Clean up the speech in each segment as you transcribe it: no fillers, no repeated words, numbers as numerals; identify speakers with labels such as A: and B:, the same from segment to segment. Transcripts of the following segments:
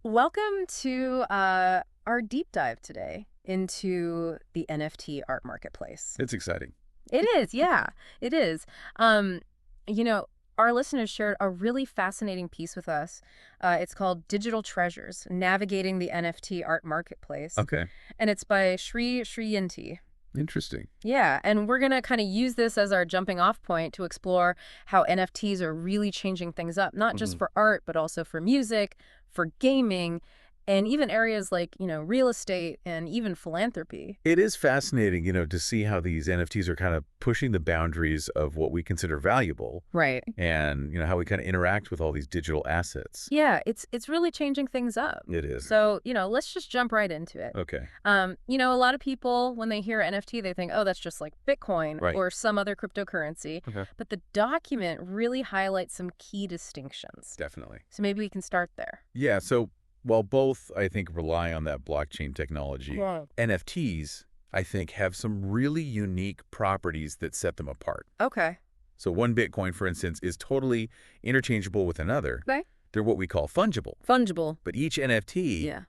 A: Welcome to our deep dive today into the NFT art marketplace.
B: It's exciting.
A: It is, yeah, it is. Um, you know, our listeners shared a really fascinating piece with us. It's called Digital Treasures, Navigating the NFT Art Marketplace.
B: Okay.
A: And it's by Sri Yinti.
B: Interesting.
A: Yeah, and we're going to kind of use this as our jumping off point to explore how NFTs are really changing things up, not just
B: hmm
A: for art, but also for music, for gaming, and even areas like, real estate and even philanthropy.
B: It is fascinating, to see how these NFTs are kind of pushing the boundaries of what we consider valuable
A: Right.
B: and, how we kind of interact with all these digital assets.
A: Yeah, it's really changing things up.
B: It is.
A: So, let's just jump right into it.
B: Okay.
A: A lot of people, when they hear NFT, they think, oh, that's just like Bitcoin
B: Right.
A: or some other cryptocurrency.
B: Okay.
A: But the document really highlights some key distinctions.
B: Definitely.
A: So maybe we can start there.
B: Yeah. So while both, I think, rely on that blockchain technology,
A: Yeah.
B: NFTs, I think, have some really unique properties that set them apart.
A: Okay.
B: So one Bitcoin, for instance, is totally interchangeable with another.
A: Okay.
B: They're what we call fungible.
A: Fungible.
B: But each NFT
A: Yeah.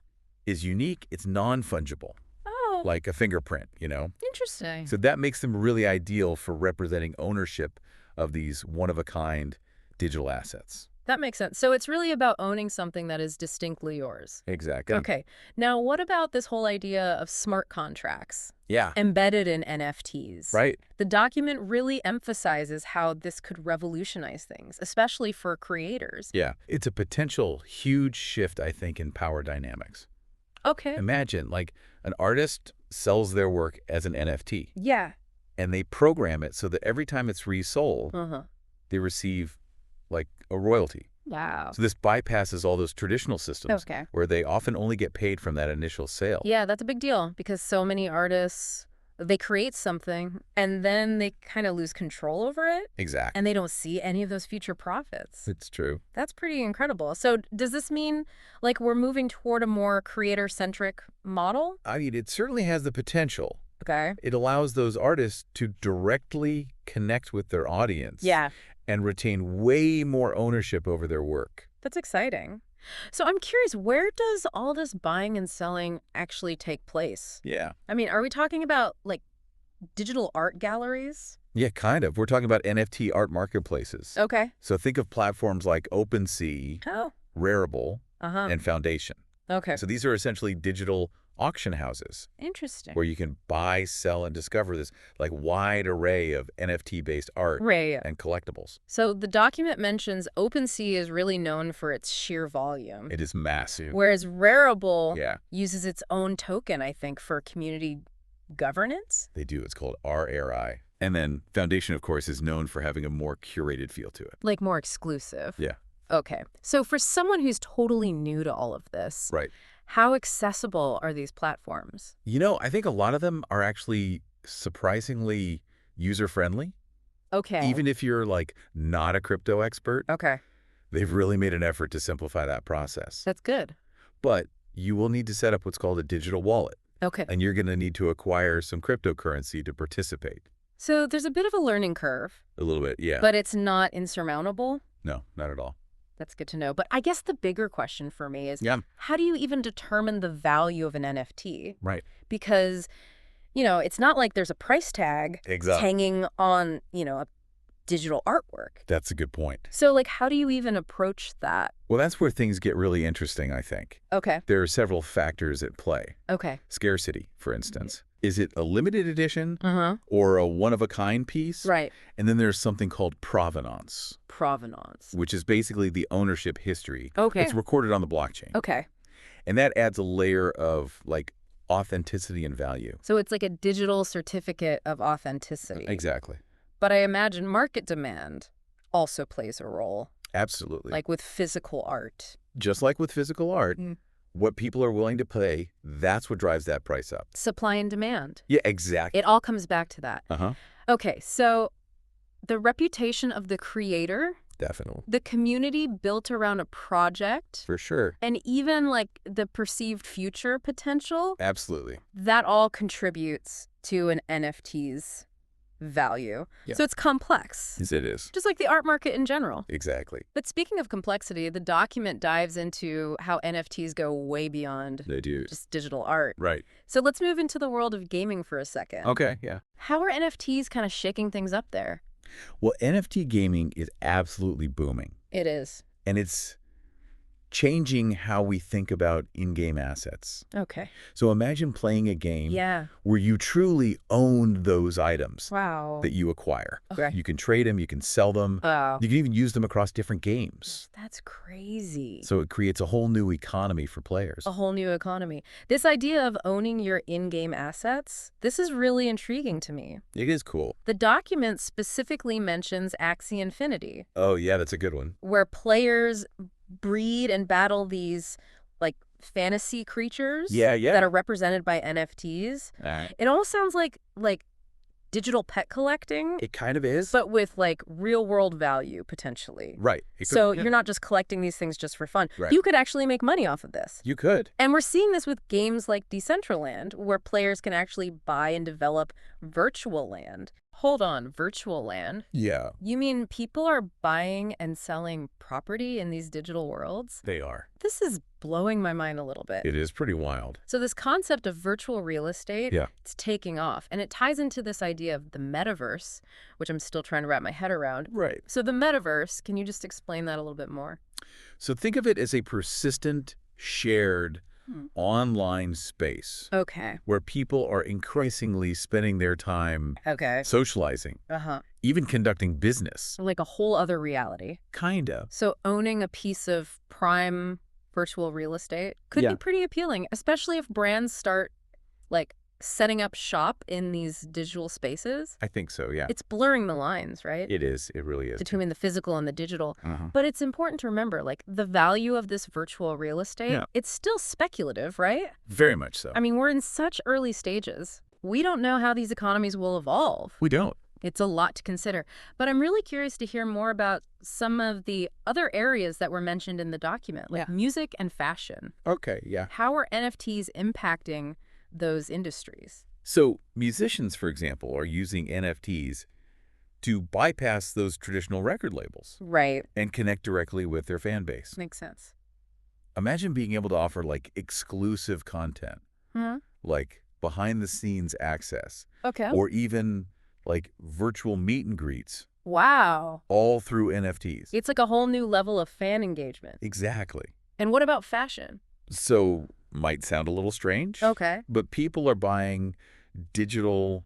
B: is unique. It's non-fungible,
A: Oh,
B: like a fingerprint.
A: interesting.
B: So that makes them really ideal for representing ownership of these one-of-a-kind digital assets.
A: That makes sense. So it's really about owning something that is distinctly yours.
B: Exactly.
A: Okay. Now, what about this whole idea of smart contracts
B: Yeah,
A: embedded in NFTs?
B: right.
A: The document really emphasizes how this could revolutionize things, especially for creators.
B: Yeah, it's a potential huge shift, I think, in power dynamics.
A: Okay.
B: Imagine, like, an artist sells their work as an NFT,
A: Yeah.
B: and they program it so that every time it's resold,
A: Uh-huh.
B: they receive, like, a royalty.
A: Wow.
B: So this bypasses all those traditional systems
A: Okay.
B: where they often only get paid from that initial sale.
A: Yeah, that's a big deal because so many artists, they create something and then they kind of lose control over it
B: Exactly.
A: and they don't see any of those future profits.
B: It's true.
A: That's pretty incredible. So does this mean like we're moving toward a more creator-centric model?
B: I mean, it certainly has the potential.
A: Okay.
B: It allows those artists to directly connect with their audience
A: Yeah,
B: and retain way more ownership over their work.
A: that's exciting. So I'm curious, where does all this buying and selling actually take place?
B: Yeah.
A: I mean, are we talking about like digital art galleries?
B: Yeah, kind of. We're talking about NFT art marketplaces.
A: Okay.
B: So think of platforms like OpenSea,
A: Oh.
B: Rarible,
A: Uh-huh.
B: and Foundation.
A: Okay.
B: So these are essentially digital auction houses
A: Interesting.
B: where you can buy, sell, and discover this like wide array of NFT-based art
A: Right.
B: and collectibles.
A: So the document mentions OpenSea is really known for its sheer volume,
B: It is massive.
A: whereas Rarible
B: Yeah,
A: uses its own token, I think, for community governance.
B: they do. It's called RRI. And then Foundation, of course, is known for having a more curated feel to it.
A: Like more exclusive.
B: Yeah.
A: Okay. So for someone who's totally new to all of this,
B: Right.
A: how accessible are these platforms?
B: I think a lot of them are actually surprisingly user-friendly.
A: Okay.
B: Even if you're like not a crypto expert,
A: Okay.
B: they've really made an effort to simplify that process.
A: That's good.
B: But you will need to set up what's called a digital wallet,
A: Okay.
B: and you're going to need to acquire some cryptocurrency to participate.
A: So there's a bit of a learning curve,
B: A little bit, yeah.
A: but it's not insurmountable.
B: No, not at all.
A: That's good to know. But I guess the bigger question for me is,
B: Yeah.
A: how do you even determine the value of an NFT?
B: Right.
A: Because, it's not like there's a price tag
B: Exactly.
A: hanging on, a digital artwork.
B: That's a good point.
A: So, like, how do you even approach that?
B: Well, that's where things get really interesting, I think.
A: Okay.
B: There are several factors at play.
A: Okay.
B: Scarcity, for instance. Is it a limited edition
A: Uh-huh.
B: or a one-of-a-kind piece?
A: Right.
B: And then there's something called provenance,
A: Provenance.
B: which is basically the ownership history.
A: Okay.
B: It's recorded on the blockchain.
A: Okay.
B: And that adds a layer of, like, authenticity and value.
A: So it's like a digital certificate of authenticity.
B: Exactly.
A: But I imagine market demand also plays a role,
B: Absolutely.
A: like with physical art.
B: Just like with physical art,
A: Mm.
B: what people are willing to pay, that's what drives that price up.
A: Supply and demand.
B: Yeah, exactly.
A: It all comes back to that.
B: Uh-huh.
A: Okay, so the reputation of the creator,
B: Definitely.
A: the community built around a project,
B: For sure.
A: and even like the perceived future potential,
B: Absolutely.
A: that all contributes to an NFT's value.
B: Yeah.
A: So it's complex,
B: Yes, it is.
A: just like the art market in general.
B: Exactly.
A: But speaking of complexity, the document dives into how NFTs go way beyond
B: They do.
A: just digital art.
B: Right.
A: So let's move into the world of gaming for a second.
B: Okay, yeah.
A: How are NFTs kind of shaking things up there?
B: Well, NFT gaming is absolutely booming,
A: It is.
B: and it's changing how we think about in-game assets.
A: Okay.
B: So imagine playing a game
A: Yeah.
B: where you truly own those items
A: Wow.
B: that you acquire.
A: Okay.
B: You can trade them, you can sell them,
A: Wow.
B: you can even use them across different games.
A: That's crazy.
B: So it creates a whole new economy for players.
A: A whole new economy. This idea of owning your in-game assets, this is really intriguing to me.
B: It is cool.
A: The document specifically mentions Axie Infinity,
B: Oh, yeah, that's a good one.
A: where players breed and battle these like fantasy creatures
B: Yeah.
A: that are represented by NFTs.
B: All right.
A: It all sounds like digital pet collecting,
B: It kind of is.
A: but with like real world value potentially.
B: Right. It could-
A: So
B: yeah.
A: you're not just collecting these things just for fun.
B: Right.
A: You could actually make money off of this.
B: You could.
A: And we're seeing this with games like Decentraland, where players can actually buy and develop virtual land. Hold on, virtual land?
B: Yeah,
A: You mean people are buying and selling property in these digital worlds?
B: they are.
A: This is blowing my mind a little bit.
B: It is pretty wild.
A: So this concept of virtual real estate,
B: Yeah.
A: it's taking off. And it ties into this idea of the metaverse, which I'm still trying to wrap my head around.
B: Right.
A: So the metaverse, can you just explain that a little bit more?
B: So think of it as a persistent, shared, online space
A: Okay.
B: where people are increasingly spending their time
A: Okay.
B: socializing,
A: Uh-huh.
B: even conducting business.
A: Like a whole other reality.
B: Kind of.
A: So owning a piece of prime virtual real estate could
B: Yeah.
A: be pretty appealing, especially if brands start like setting up shop in these digital spaces.
B: I think so, yeah.
A: It's blurring the lines, right?
B: It is. It really is.
A: Between the physical and the digital.
B: Uh-huh.
A: But it's important to remember, like, the value of this virtual real estate,
B: Yeah.
A: it's still speculative, right?
B: Very much so.
A: I mean, we're in such early stages. We don't know how these economies will evolve.
B: We don't.
A: It's a lot to consider. But I'm really curious to hear more about some of the other areas that were mentioned in the document, like music and fashion.
B: Okay, yeah.
A: How are NFTs impacting those industries?
B: So musicians, for example, are using NFTs to bypass those traditional record labels
A: Right.
B: and connect directly with their fan base.
A: Makes sense.
B: Imagine being able to offer like exclusive content,
A: Hmm?
B: like behind the scenes access,
A: Okay.
B: or even like virtual meet and greets,
A: Wow.
B: all through NFTs.
A: It's like a whole new level of fan engagement.
B: Exactly.
A: And what about fashion?
B: So might sound a little strange,
A: Okay.
B: but people are buying digital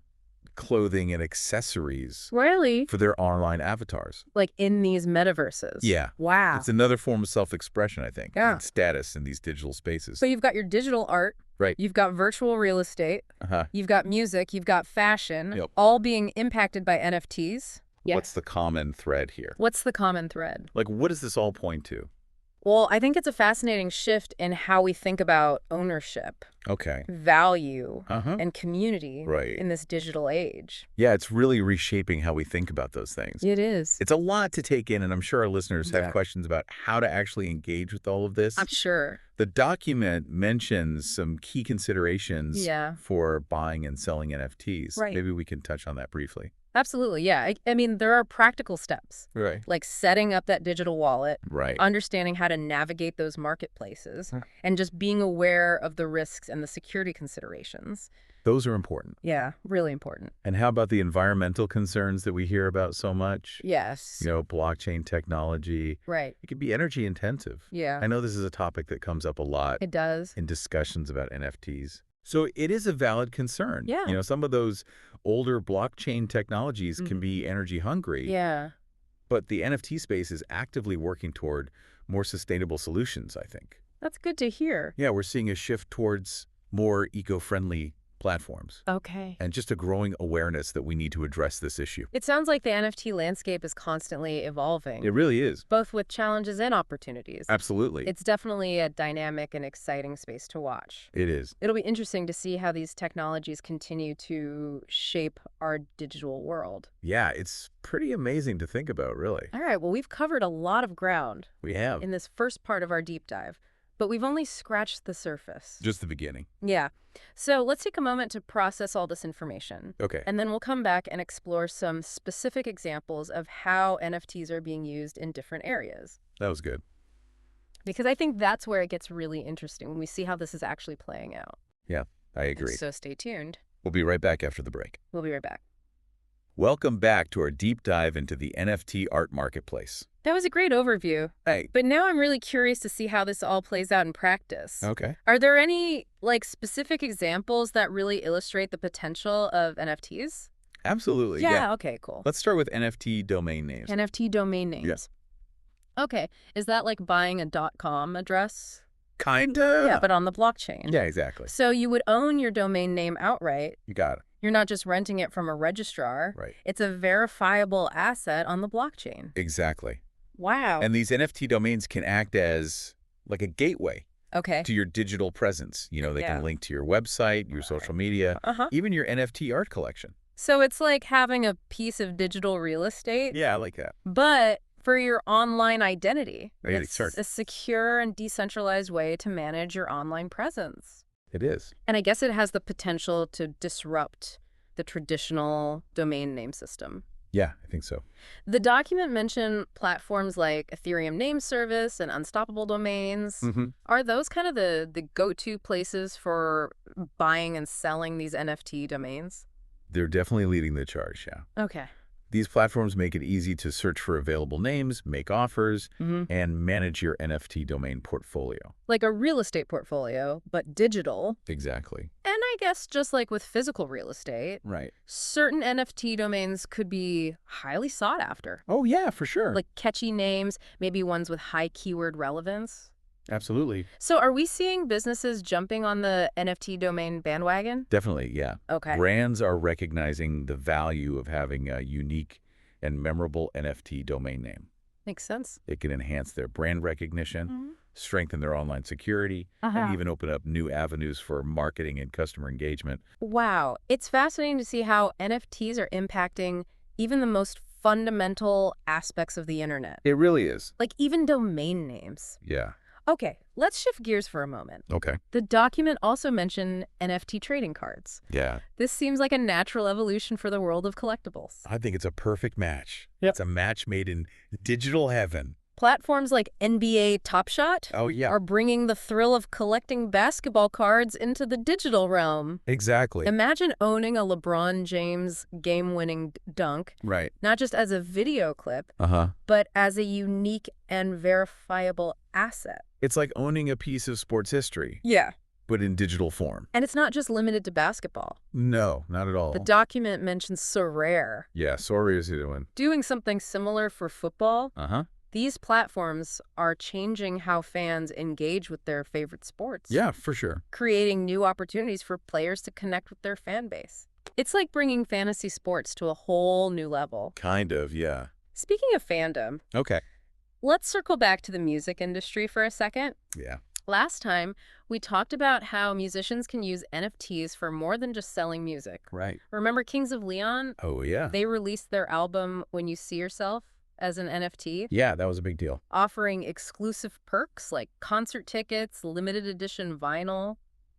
B: clothing and accessories
A: Really?
B: for their online avatars.
A: Like in these metaverses?
B: Yeah.
A: Wow.
B: It's another form of self-expression, I think,
A: Yeah.
B: and status in these digital spaces.
A: So you've got your digital art.
B: Right.
A: You've got virtual real estate.
B: Uh-huh.
A: You've got music. You've got fashion.
B: Yep.
A: All being impacted by NFTs. Yeah.
B: What's the common thread here?
A: What's the common thread?
B: Like, what does this all point to?
A: Well, I think it's a fascinating shift in how we think about ownership,
B: Okay.
A: value,
B: Uh-huh.
A: and community
B: Right.
A: in this digital age.
B: Yeah, it's really reshaping how we think about those things.
A: It is.
B: It's a lot to take in, and I'm sure our listeners have
A: Yeah.
B: questions about how to actually engage with all of this.
A: I'm sure.
B: The document mentions some key considerations
A: Yeah.
B: for buying and selling NFTs.
A: Right.
B: Maybe we can touch on that briefly.
A: Absolutely. Yeah. I mean, there are practical steps,
B: Right.
A: like setting up that digital wallet,
B: Right.
A: understanding how to navigate those marketplaces,
B: Huh.
A: and just being aware of the risks and the security considerations.
B: Those are important.
A: Yeah, really important.
B: And how about the environmental concerns that we hear about so much?
A: Yes.
B: You know, blockchain technology.
A: Right.
B: It can be energy intensive.
A: Yeah.
B: I know this is a topic that comes up a lot
A: It does.
B: in discussions about NFTs. So it is a valid concern.
A: Yeah.
B: You know, some of those older blockchain technologies can be energy hungry,
A: Yeah.
B: but the NFT space is actively working toward more sustainable solutions, I think.
A: That's good to hear.
B: Yeah, we're seeing a shift towards more eco-friendly platforms
A: Okay.
B: and just a growing awareness that we need to address this issue.
A: It sounds like the NFT landscape is constantly evolving,
B: It really is.
A: both with challenges and opportunities.
B: Absolutely.
A: It's definitely a dynamic and exciting space to watch.
B: It is.
A: It'll be interesting to see how these technologies continue to shape our digital world.
B: Yeah, it's pretty amazing to think about, really.
A: All right, well, we've covered a lot of ground
B: We have.
A: in this first part of our deep dive. but we've only scratched the surface.
B: Just the beginning.
A: Yeah. So let's take a moment to process all this information.
B: Okay.
A: And then we'll come back and explore some specific examples of how NFTs are being used in different areas.
B: That was good.
A: Because I think that's where it gets really interesting, when we see how this is actually playing out.
B: Yeah, I agree.
A: So stay tuned.
B: We'll be right back after the break.
A: We'll be right back.
B: Welcome back to our deep dive into the NFT art marketplace.
A: That was a great overview.
B: Hey.
A: But now I'm really curious to see how this all plays out in practice.
B: Okay.
A: Are there any, specific examples that really illustrate the potential of NFTs?
B: Absolutely.
A: Yeah, okay, cool.
B: Let's start with NFT domain names.
A: NFT domain names.
B: Yes.
A: Okay. Is that like buying a .com address?
B: Kinda.
A: Yeah, but on the blockchain.
B: Yeah, exactly.
A: So you would own your domain name outright.
B: You got it.
A: You're not just renting it from a registrar.
B: Right.
A: It's a verifiable asset on the blockchain.
B: Exactly.
A: Wow.
B: And these NFT domains can act as like a gateway
A: Okay.
B: to your digital presence. You know, they
A: Yeah.
B: can link to your website, your social media,
A: Uh-huh.
B: even your NFT art collection.
A: So it's like having a piece of digital real estate,
B: Yeah, I like that.
A: but for your online identity.
B: Yeah,
A: It's
B: sure.
A: a secure and decentralized way to manage your online presence.
B: It is.
A: And I guess it has the potential to disrupt the traditional domain name system.
B: Yeah, I think so.
A: The document mentioned platforms like Ethereum Name Service and Unstoppable Domains.
B: Mm-hmm.
A: Are those kind of the go-to places for buying and selling these NFT domains?
B: They're definitely leading the charge, yeah.
A: Okay.
B: These platforms make it easy to search for available names, make offers, and manage your NFT domain portfolio.
A: Like a real estate portfolio, but digital.
B: Exactly.
A: And I guess just like with physical real estate,
B: Right.
A: certain NFT domains could be highly sought after.
B: Oh, yeah, for sure.
A: Like catchy names, maybe ones with high keyword relevance.
B: Absolutely.
A: So are we seeing businesses jumping on the NFT domain bandwagon?
B: Definitely, yeah.
A: Okay.
B: Brands are recognizing the value of having a unique and memorable NFT domain name.
A: Makes sense.
B: It can enhance their brand recognition, strengthen their online security,
A: Uh-huh.
B: and even open up new avenues for marketing and customer engagement.
A: Wow. It's fascinating to see how NFTs are impacting even the most fundamental aspects of the internet.
B: It really is.
A: Like even domain names.
B: Yeah.
A: Okay, let's shift gears for a moment.
B: Okay.
A: The document also mentioned NFT trading cards.
B: Yeah.
A: This seems like a natural evolution for the world of collectibles.
B: I think it's a perfect match.
A: Yep.
B: It's a match made in digital heaven.
A: Platforms like NBA Top Shot
B: Oh, yeah.
A: are bringing the thrill of collecting basketball cards into the digital realm.
B: Exactly.
A: Imagine owning a LeBron James game-winning dunk,
B: Right.
A: not just as a video clip,
B: Uh-huh.
A: but as a unique and verifiable asset.
B: It's like owning a piece of sports history,
A: Yeah.
B: but in digital form.
A: And it's not just limited to basketball.
B: No, not at all.
A: The document mentions Sorare
B: Yeah, sorry is doing.
A: doing something similar for football.
B: Uh-huh.
A: These platforms are changing how fans engage with their favorite sports.
B: Yeah, for sure.
A: Creating new opportunities for players to connect with their fan base. It's like bringing fantasy sports to a whole new level.
B: Kind of, yeah.
A: Speaking of fandom,
B: Okay.
A: let's circle back to the music industry for a second.
B: Yeah.
A: Last time, we talked about how musicians can use NFTs for more than just selling music.
B: Right.
A: Remember Kings of Leon?
B: Oh, yeah.
A: They released their album When You See Yourself as an NFT,
B: Yeah, that was a big deal.
A: offering exclusive perks like concert tickets, limited edition vinyl.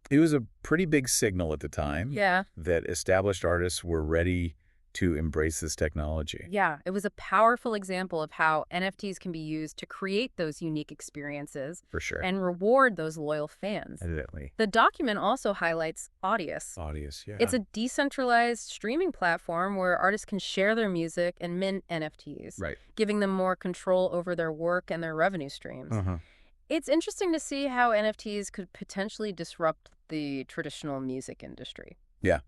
B: It was a pretty big signal at the time
A: Yeah.
B: that established artists were ready to embrace this technology.
A: Yeah, it was a powerful example of how NFTs can be used to create those unique experiences
B: For sure.
A: and reward those loyal fans.
B: Evidently.
A: The document also highlights Audius.
B: Audience, yeah.
A: It's a decentralized streaming platform where artists can share their music and mint NFTs,
B: Right.
A: giving them more control over their work and their revenue streams.
B: Uh-huh.
A: It's interesting to see how NFTs could potentially disrupt the traditional music industry.
B: Yeah.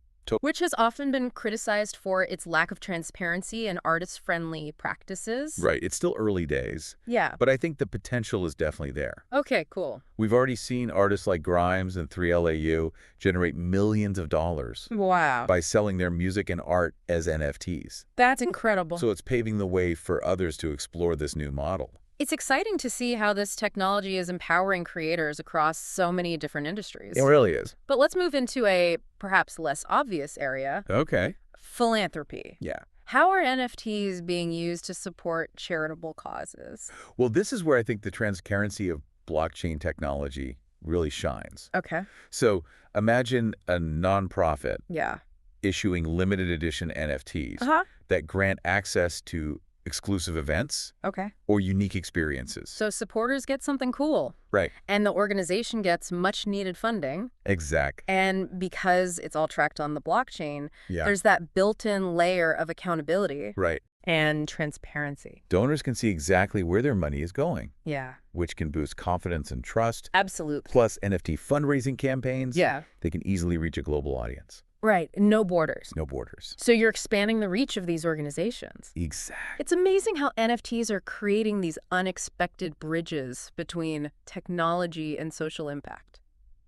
A: Which has often been criticized for its lack of transparency and artist-friendly practices.
B: Right. It's still early days,
A: Yeah.
B: but I think the potential is definitely there.
A: Okay, cool.
B: We've already seen artists like Grimes and 3LAU generate millions of dollars
A: Wow.
B: by selling their music and art as NFTs.
A: That's incredible.
B: So it's paving the way for others to explore this new model.
A: It's exciting to see how this technology is empowering creators across so many different industries.
B: It really is.
A: But let's move into a perhaps less obvious area,
B: Okay.
A: philanthropy.
B: Yeah.
A: How are NFTs being used to support charitable causes?
B: Well, this is where I think the transparency of blockchain technology really shines.
A: Okay.
B: So imagine a nonprofit
A: Yeah.
B: issuing limited edition NFTs
A: Uh-huh.
B: that grant access to exclusive events
A: Okay.
B: or unique experiences.
A: So supporters get something cool,
B: Right.
A: and the organization gets much needed funding.
B: Exact.
A: And because it's all tracked on the blockchain,
B: Yeah.
A: there's that built-in layer of accountability
B: Right.
A: and transparency.
B: Donors can see exactly where their money is going,
A: Yeah.
B: which can boost confidence and trust.
A: Absolutely.
B: Plus NFT fundraising campaigns.
A: Yeah.
B: They can easily reach a global audience.
A: Right. No borders.
B: No borders.
A: So you're expanding the reach of these organizations.
B: Exact.
A: It's amazing how NFTs are creating these unexpected bridges between technology and social impact.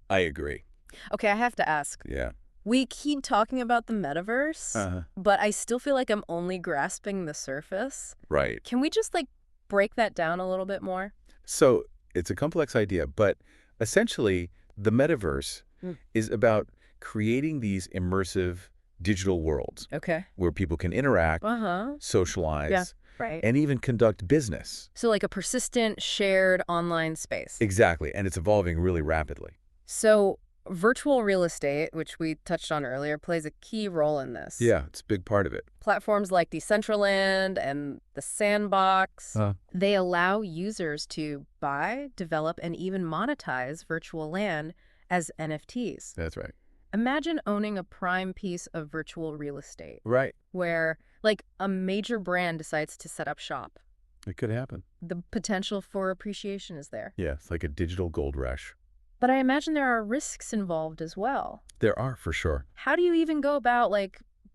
B: I agree.
A: Okay, I have to ask.
B: Yeah.
A: We keep talking about the metaverse, but I still feel like I'm only grasping the surface.
B: Right.
A: Can we just, break that down a little bit more?
B: So it's a complex idea, but essentially the metaverse is about creating these immersive digital worlds
A: Okay.
B: where people can interact,
A: Uh-huh.
B: socialize,
A: Yeah. Right.
B: and even conduct business.
A: So like a persistent, shared online space.
B: Exactly. And it's evolving really rapidly.
A: So virtual real estate, which we touched on earlier, plays a key role in this.
B: Yeah, it's a big part of it.
A: Platforms like Decentraland and the Sandbox, they allow users to buy, develop, and even monetize virtual land as NFTs.
B: That's right.
A: Imagine owning a prime piece of virtual real estate
B: Right.
A: where, a major brand decides to set up shop.
B: It could happen.
A: The potential for appreciation is there.
B: Yeah, it's like a digital gold rush.
A: But I imagine there are risks involved as well.
B: There are, for sure.
A: How do you even go about,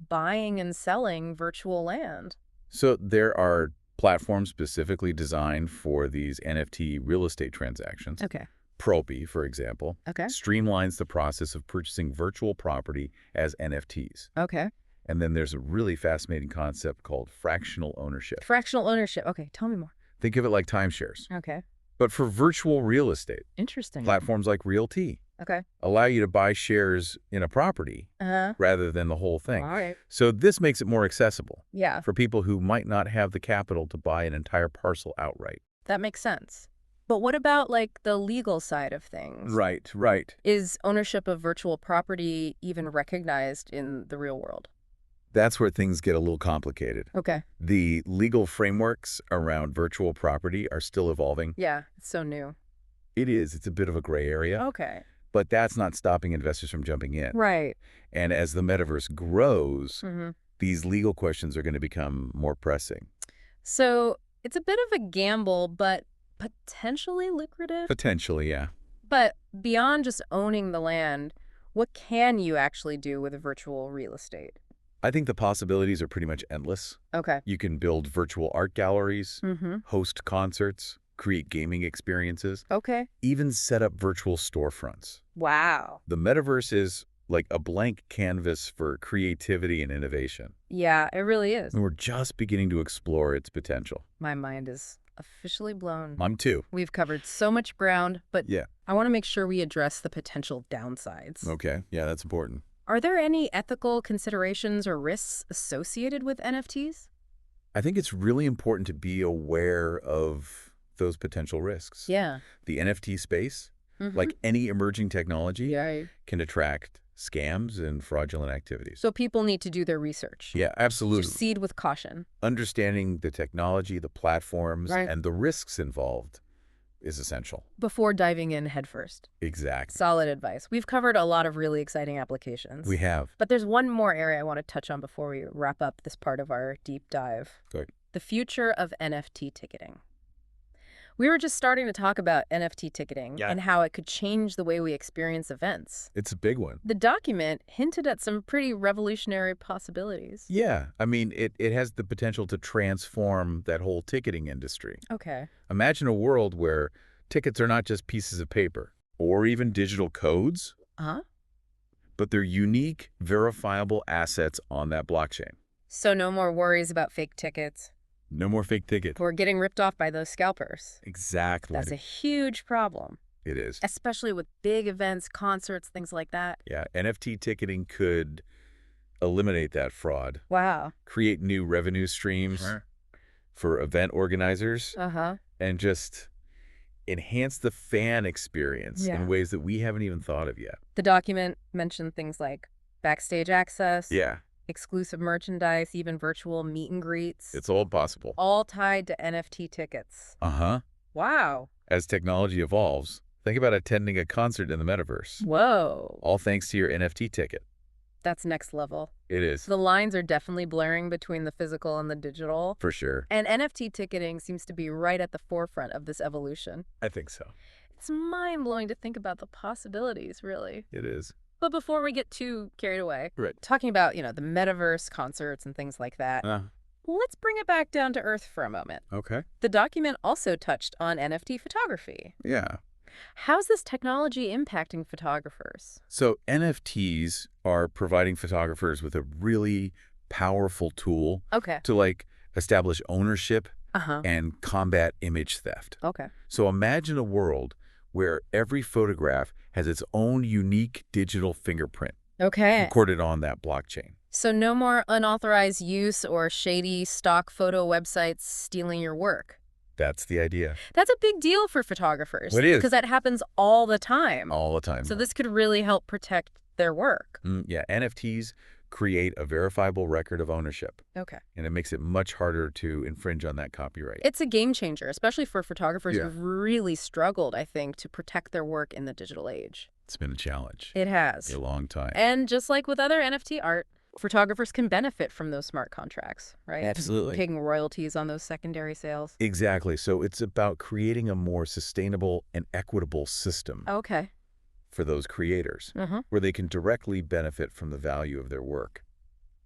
A: buying and selling virtual land?
B: So there are platforms specifically designed for these NFT real estate transactions.
A: Okay.
B: Propi, for example,
A: Okay.
B: streamlines the process of purchasing virtual property as NFTs.
A: Okay.
B: And then there's a really fascinating concept called fractional ownership.
A: Fractional ownership. Okay, tell me more.
B: Think of it like timeshares.
A: Okay.
B: But for virtual real estate,
A: Interesting.
B: platforms like Realty
A: Okay.
B: allow you to buy shares in a property
A: Uh-huh.
B: rather than the whole thing.
A: All right.
B: So this makes it more accessible
A: Yeah,
B: for people who might not have the capital to buy an entire parcel outright.
A: that makes sense. But what about, the legal side of things?
B: Right, right.
A: Is ownership of virtual property even recognized in the real world?
B: That's where things get a little complicated.
A: Okay.
B: The legal frameworks around virtual property are still evolving.
A: Yeah, it's so new.
B: It is. It's a bit of a gray area,
A: Okay.
B: but that's not stopping investors from jumping in.
A: Right.
B: And as the metaverse grows,
A: Mm-hmm.
B: these legal questions are going to become more pressing.
A: So it's a bit of a gamble, but potentially lucrative.
B: Potentially, yeah.
A: But beyond just owning the land, what can you actually do with virtual real estate?
B: I think the possibilities are pretty much endless.
A: Okay.
B: You can build virtual art galleries,
A: Mm-hmm.
B: host concerts, create gaming experiences,
A: Okay.
B: even set up virtual storefronts.
A: Wow.
B: The metaverse is like a blank canvas for creativity and innovation.
A: Yeah, it really is.
B: And we're just beginning to explore its potential.
A: My mind is officially blown.
B: Mine too.
A: We've covered so much ground, but
B: Yeah.
A: I want to make sure we address the potential downsides.
B: Okay. Yeah, that's important.
A: Are there any ethical considerations or risks associated with NFTs?
B: I think it's really important to be aware of those potential risks.
A: Yeah.
B: The NFT space,
A: Mm-hmm.
B: like any emerging technology,
A: Yeah.
B: can attract scams and fraudulent activities.
A: So people need to do their research.
B: Yeah, absolutely.
A: Proceed with caution.
B: Understanding the technology, the platforms,
A: Right.
B: and the risks involved is essential.
A: Before diving in headfirst.
B: Exactly.
A: Solid advice. We've covered a lot of really exciting applications.
B: We have.
A: But there's one more area I want to touch on before we wrap up this part of our deep dive.
B: Good.
A: The future of NFT ticketing. We were just starting to talk about NFT ticketing and how it could change the way we experience events.
B: It's a big one.
A: The document hinted at some pretty revolutionary possibilities.
B: Yeah. I mean, it has the potential to transform that whole ticketing industry.
A: Okay.
B: Imagine a world where tickets are not just pieces of paper or even digital codes,
A: Uh-huh.
B: but they're unique, verifiable assets on that blockchain.
A: So no more worries about fake tickets
B: No more fake tickets.
A: or getting ripped off by those scalpers.
B: Exactly.
A: That's a huge problem,
B: It is.
A: especially with big events, concerts, things like that.
B: Yeah. NFT ticketing could eliminate that fraud,
A: Wow.
B: create new revenue streams for event organizers,
A: Uh-huh.
B: and just enhance the fan experience in
A: Yeah.
B: ways that we haven't even thought of yet.
A: The document mentioned things like backstage access,
B: Yeah,
A: exclusive merchandise, even virtual meet and greets,
B: it's all possible.
A: all tied to NFT tickets.
B: Uh-huh.
A: Wow.
B: As technology evolves, think about attending a concert in the metaverse,
A: Whoa.
B: all thanks to your NFT ticket.
A: That's next level.
B: It is,
A: The lines are definitely blurring between the physical and the digital.
B: for sure.
A: And NFT ticketing seems to be right at the forefront of this evolution.
B: I think so.
A: It's mind-blowing to think about the possibilities, really.
B: It is.
A: But before we get too carried away,
B: Right.
A: talking about, the metaverse, concerts, and things like that, let's bring it back down to earth for a moment.
B: Okay.
A: The document also touched on NFT photography.
B: Yeah.
A: How's this technology impacting photographers?
B: So NFTs are providing photographers with a really powerful tool
A: Okay.
B: to establish ownership
A: Uh-huh.
B: and combat image theft.
A: Okay.
B: So imagine a world where every photograph has its own unique digital fingerprint
A: Okay.
B: recorded on that blockchain.
A: So no more unauthorized use or shady stock photo websites stealing your work.
B: That's the idea.
A: That's a big deal for photographers.
B: It is.
A: Because that happens all the time.
B: All the time.
A: So this could really help protect their work.
B: Yeah, NFTs create a verifiable record of ownership,
A: Okay.
B: and it makes it much harder to infringe on that copyright.
A: It's a game changer, especially for photographers
B: Yeah.
A: who've really struggled, I think, to protect their work in the digital age.
B: It's been a challenge.
A: It has.
B: A long time.
A: And just like with other NFT art, photographers can benefit from those smart contracts, right?
B: Absolutely.
A: Paying royalties on those secondary sales.
B: Exactly. So it's about creating a more sustainable and equitable system
A: Okay.
B: for those creators,
A: Uh-huh.
B: where they can directly benefit from the value of their work.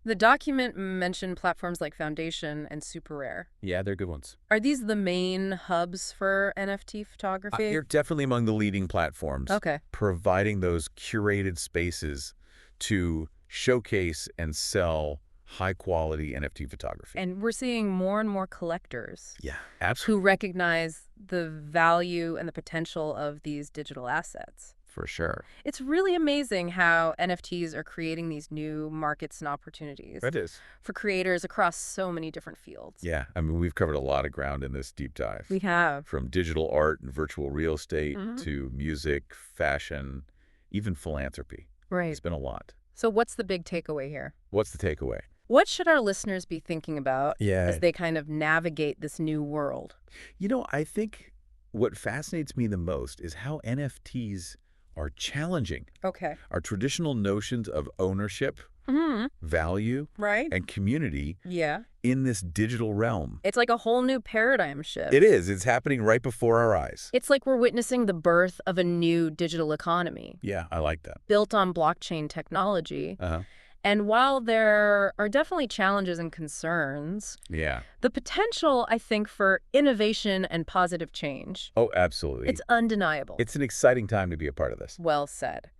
A: The document mentioned platforms like Foundation and Super Rare.
B: Yeah, they're good ones.
A: Are these the main hubs for NFT photography?
B: They're definitely among the leading platforms,
A: Okay.
B: providing those curated spaces to showcase and sell high-quality NFT photography.
A: And we're seeing more and more collectors
B: Yeah, absolutely.
A: who recognize the value and the potential of these digital assets.
B: For sure.
A: It's really amazing how NFTs are creating these new markets and opportunities
B: It is.
A: for creators across so many different fields.
B: Yeah, I mean, we've covered a lot of ground in this deep dive.
A: We have.
B: From digital art and virtual real estate
A: Mhm.
B: to music, fashion, even philanthropy.
A: Right.
B: It's been a lot.
A: So what's the big takeaway here?
B: What's the takeaway?
A: What should our listeners be thinking about
B: Yeah.
A: as they kind of navigate this new world?
B: I think what fascinates me the most is how NFTs are challenging
A: Okay.
B: our traditional notions of ownership,
A: Mm-hmm.
B: value,
A: Right?
B: and community
A: Yeah.
B: in this digital realm.
A: It's like a whole new paradigm shift.
B: It is. It's happening right before our eyes.
A: It's like we're witnessing the birth of a new digital economy
B: Yeah, I like that.
A: built on blockchain technology.
B: Uh-huh.
A: And while there are definitely challenges and concerns,
B: Yeah.
A: the potential, I think, for innovation and positive change,
B: Oh, absolutely.
A: it's undeniable.
B: It's an exciting time to be a part of this.
A: Well said.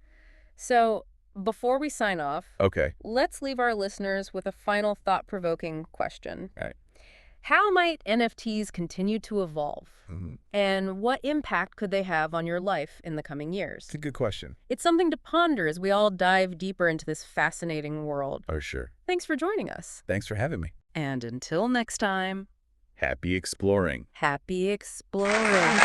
A: So before we sign off,
B: Okay.
A: let's leave our listeners with a final thought-provoking question.
B: All right.
A: How might NFTs continue to evolve?
B: Mm-hmm.
A: And what impact could they have on your life in the coming years?
B: It's a good question.
A: It's something to ponder as we all dive deeper into this fascinating world.
B: Oh, sure.
A: Thanks for joining us.
B: Thanks for having me.
A: And until next time,
B: Happy exploring.
A: happy exploring.